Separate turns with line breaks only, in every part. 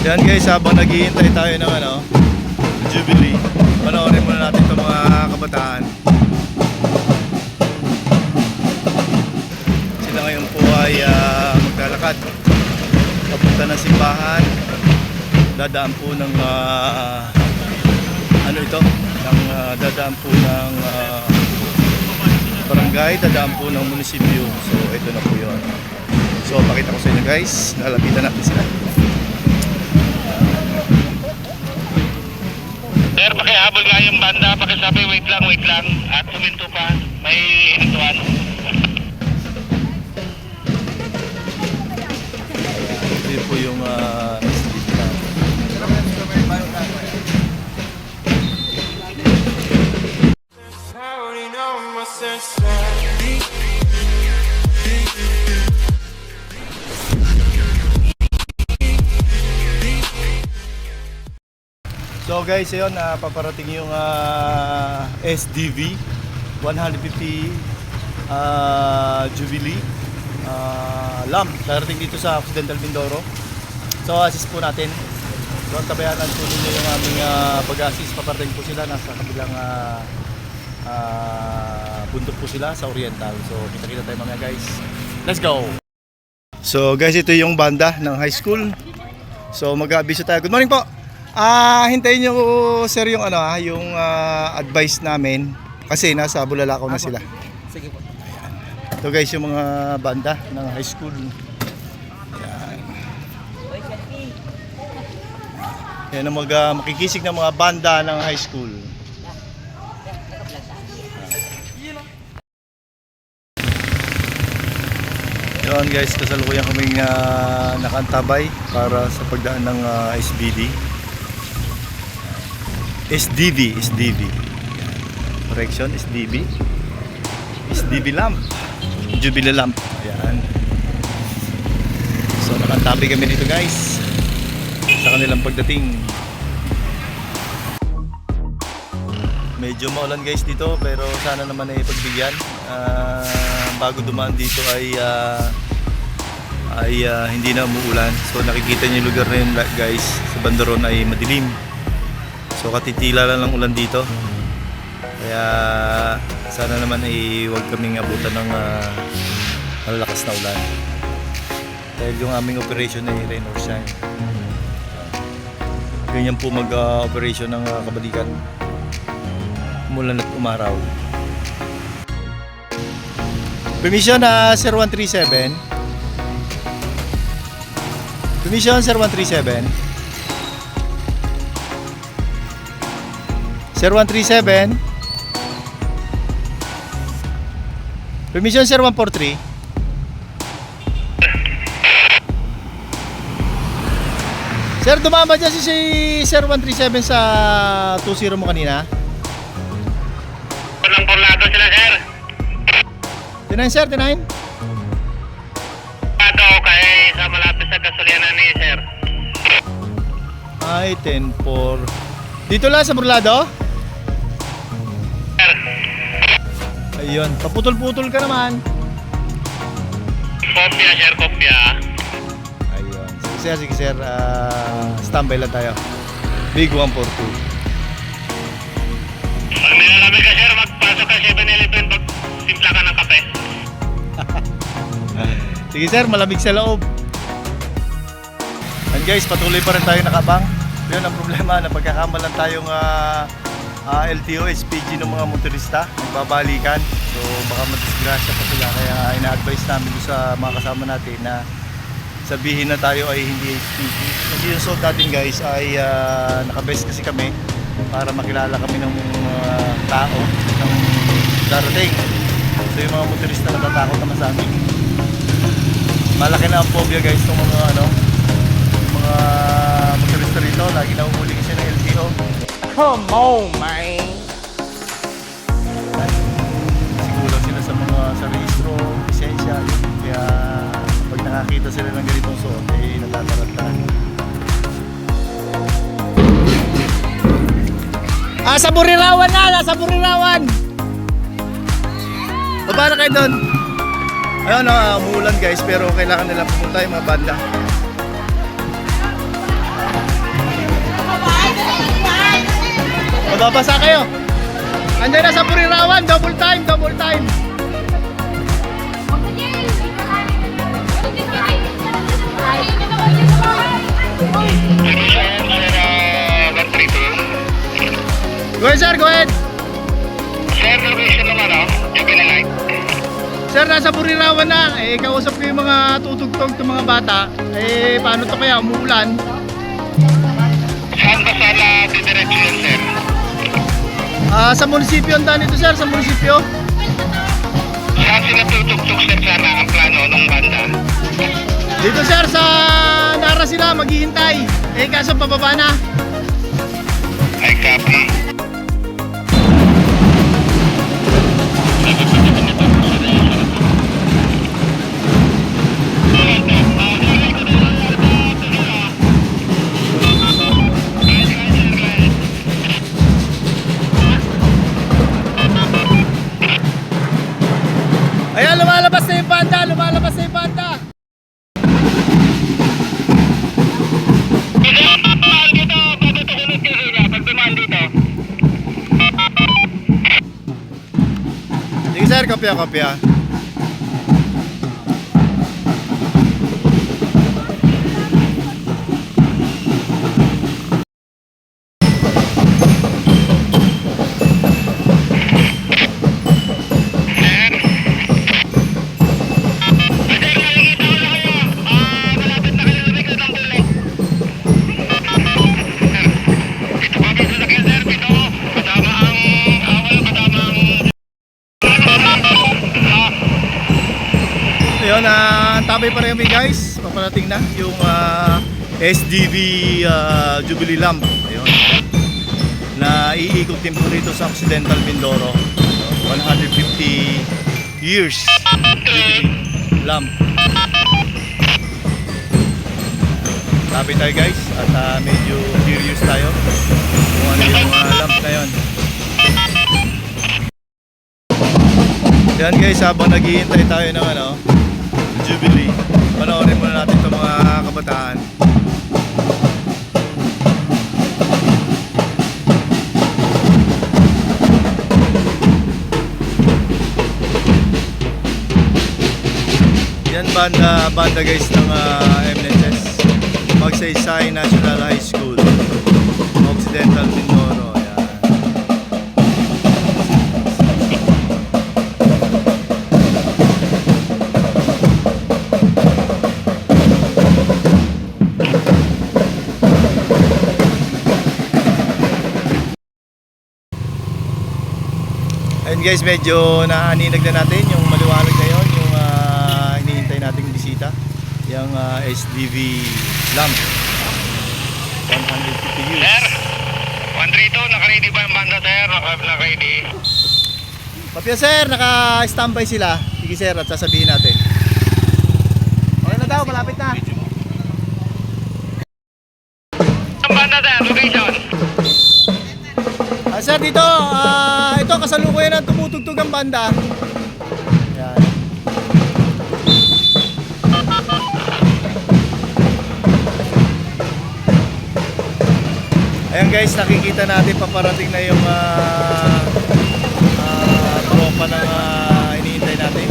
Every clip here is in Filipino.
Yan guys, habang naghihintay tayo ng Jubilee, panoorin muna natin itong mga kabataan. Sila ngayon po ay maglalakad papunta ng simbahan. Dadaan po ng dadaan po ng barangay, dadaan po ng munisipyo. So ito na po yun. So pakita ko sa inyo guys, lalapitan natin sila.
Sir, pakihabol nga yung banda, pakisabi wait lang, at suminto pa, may inintuan.
Ito po yung So guys, yun, paparating yung SDV 150 Jubilee Lamp. Darating dito sa Occidental Mindoro. So assist po natin. So tabayanan po ninyo yung aming pag-assist. Paparating po sila, nasa kabilang bundok po sila sa Oriental. So kita-kita tayo mga guys. Let's go! So guys, ito yung banda ng high school. So mag-abiso tayo. Good morning po! Hintayin nyo sir yung yung advice namin kasi nasa Bulalakaw na sila.
Sige po.
Ayan. Ito guys yung mga banda ng high school. Ayan. Yan ang makikisig ng mga banda ng high school. Yan guys, kasalukuyan kaming nakantabay para sa pagdaan ng SBD. SDV. Correction, SDV Lamp. Jubilee Lamp. Ayan. So nakantabi kami dito guys sa kanilang pagdating. Medyo maulan guys dito, pero sana naman ay pagbigyan. Bago dumaan dito ay hindi na umuulan. So nakikita niyo yung lugar na yun guys, sa bandaron ay madilim. So katitila lang ng ulan dito. Kaya sana naman ay huwag kaming abutan ng malalakas na ulan. Dahil yung aming operation ay rain or shine. Ganyan po mag-operation ng kabalikan. Umulan at umaraw. Permission Sir 137. Permission Sir 137. Sir 137. Permission Sir 143. Sir, dumama dyan si Sir 137 sa 20 mo kanina.
Walang porlado sila sir.
Tinayin sir, tinayin.
Porlado kay sa malapit sa gasolina ni sir.
Ay, 10-4. Dito lang sa Burlado?
Sir,
Ayun, paputol-putol ka naman.
kopya sir, kopya.
Ayun, sige sir, standby lang tayo. Big 142.
Pag nilalamig ka sir, magpasok ka 7-Eleven, magtimpla ka ng kape.
Sige sir, malamig sa loob. And guys, patuloy pa rin tayo nakabang. Yun ang problema, napagkakamalan tayong LTO, SPG ng mga motorista, nagbabalikan. So baka madisgrasya pa sila, kaya ina-advise namin sa mga kasama natin na sabihin na tayo ay hindi SPG. Kasi yung suot natin guys ay nakabest kasi kami para makilala kami ng tao ng darating. So yung mga motorista natatakot naman sa amin. Malaki na ang phobia guys ng mga mga motorista rito. Lagi na umuli kasi ng LTO.
Come on, man!
Siguro sila sa mga sa registro, lisensya. Kaya pag nakakita sila ng ganitong suot, eh natataranta. Sa Burirawan na! Nasa Burirawan! Baba na kayo doon! Ayun, umuulan guys, pero kailangan nila pumunta yung mga banda. Mababasa kayo. Andiyan na sa Purirawan, double time, double time. Go ahead, sir, go ahead.
Sir, location naman, Jubilee Light.
Sir, nasa Purirawan na. Kausap ko yung mga tutugtog ng mga bata. Paano to kaya? Umuulan.
Saan ba sana didiretso yun, sir?
Sa munisipyo ang daan ito, sir, sa munisipyo.
Saan sila tutugtog, sir, sana ang plano ng banda?
Dito, sir, sa Nara sila maghihintay. Kaso pababa na.
Ay, copy.
Ayan, lumalabas na yung banda, lumalabas na yung banda. Sige, sir, kopya, kopya. Ayun, tabay pa rin kami guys. Paparating na yung SDV Jubilee Lamp. Ayun. Na iikot din po rito sa Occidental Mindoro. 150 years Jubilee Lamp. Tabay tayo guys at medyo curious tayo kung ano yung lamp na yun. Yan guys, habang naghihintay tayo ng Jubilee, panoorin muna natin itong mga kabataan. Yan banda guys ng MNSS Magsaysay National High School, Occidental Mindoro. Ayun guys, medyo naaninag na natin yung maliwanag na yun, yung hinihintay nating bisita, yung SDV lamp 150 years.
Sir, 132, naka-ready ba yung banda, sir? Naka-ready.
Papya sir, naka-standby sila. Sige sir, at sasabihin natin. Okay na daw, malapit na.
Ang banda, sir, location.
Sir, dito, ito kasalukuyan ang tumutugtog ang banda. Yan. Ayan guys, nakikita natin paparating na yung tropa ng hinihintay natin.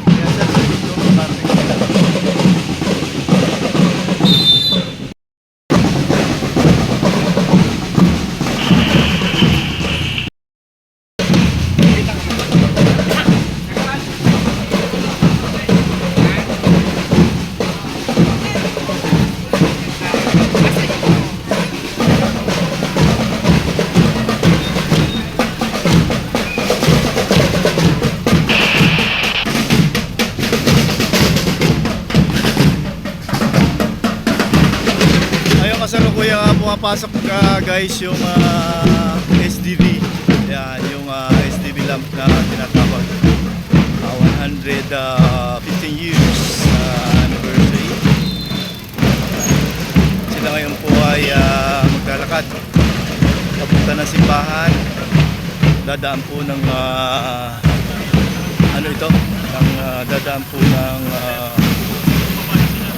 Ayan sir, dito paparating sila. Kasalukuyan pumapasok guys yung SDV. Yan, yung SDV lamp na tinatawag. 115 years anniversary. Sila ngayon po ay maglalakad papunta ng simbahan. Dadaan po ng dadaan po ng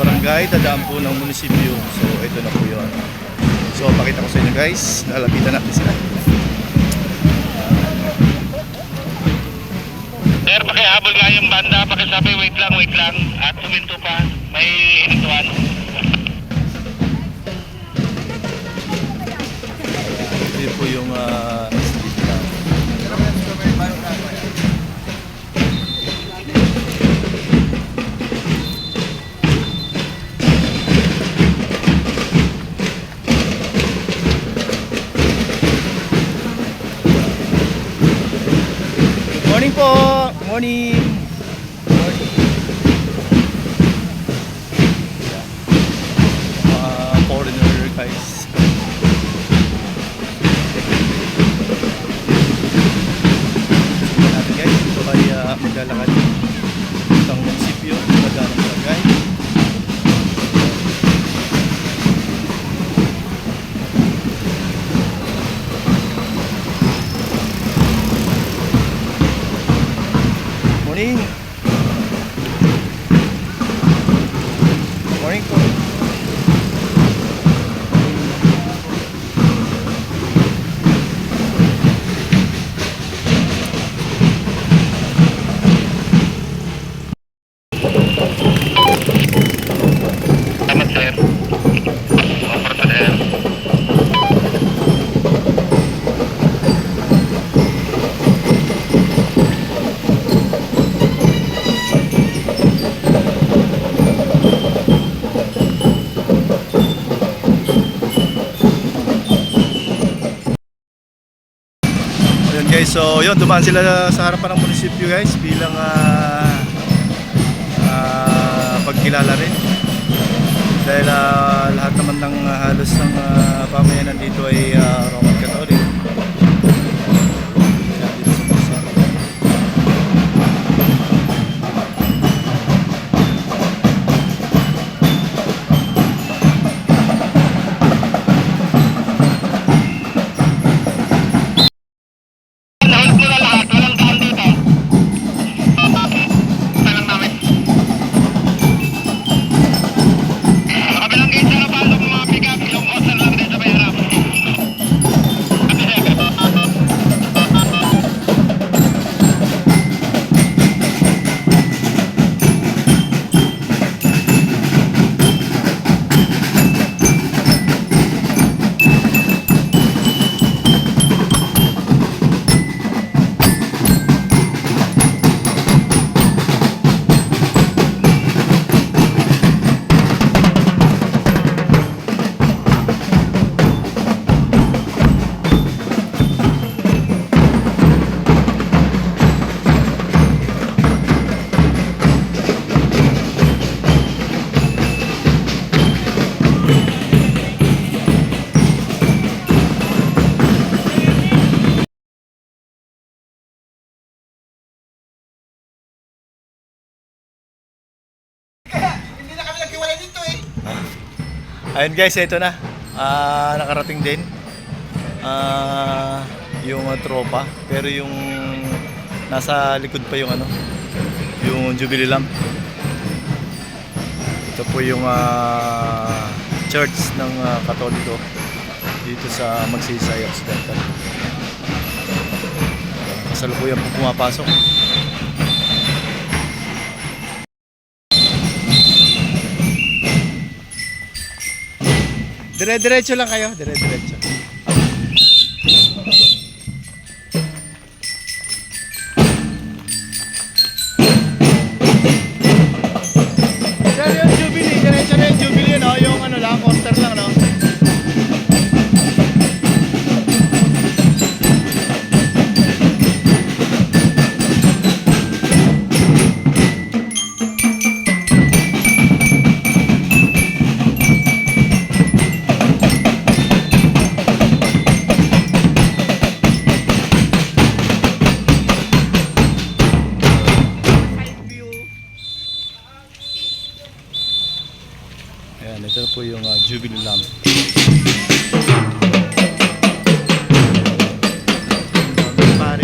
barangay, dadaan po ng munisipyo. So ito na po yun. So pakita ko sa inyo guys, lalapitan natin sila.
Sir, pakihabol nga yung banda, pakisabi wait lang, at huminto pa, may hintuan.
Ito po yung morning po! Morning! Foreigner guys. Tingnan natin guys, ito ay maglalakad isang munisipyo, Maganang Barangay. Morning! Morning po!
Tama, sir. Over to there.
Ayun guys, so yun, dumaan sila sa harapan ng munisipyo guys bilang pagkilala rin. Dahil lahat naman ng halos ng pamayanan dito ay Roman Catholic. Kaya dito sa munisipyo.
Nahulog mo na lahat, walang daan dito. Talang namin. Sa kabilang gate na napasok ng mga pick-up, yung coaster lang din sa may harap.
Ayun guys, ito na. Nakarating din. Yung tropa, pero yung nasa likod pa yung yung Jubilee Lamp. Ito po yung church ng Katoliko dito sa Magsaysay Occidental. Kasalukuyan po pumapasok. Dire-diretso lang kayo, dire-diretso. Sir, yung Jubilee, diretso na yung Jubilee, no? Yung lang, coaster lang, no? Ayan, ito po yung Jubilee Lamp. Pare.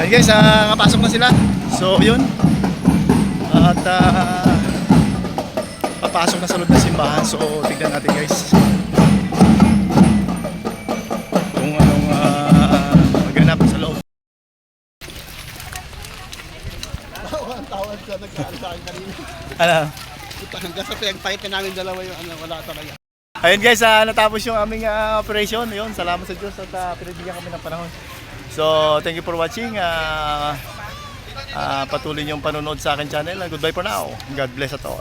Ayun guys, nakapasok na sila. So yun. At papasok na sa loob ng simbahan. So tignan natin guys. Kung anong maganap sa loob.
Ang tawad sa nagkaan sa akin kanina.
Ano?
Hanggang sa pinag-fight na namin dalawa yung ano, wala talaga.
Ayun guys, natapos yung aming operation. Yun, salamat sa Diyos at pinagbigyan kami ng panahon. So, thank you for watching. Patuloy niyong panonood sa akin channel. Goodbye for now. God bless at all.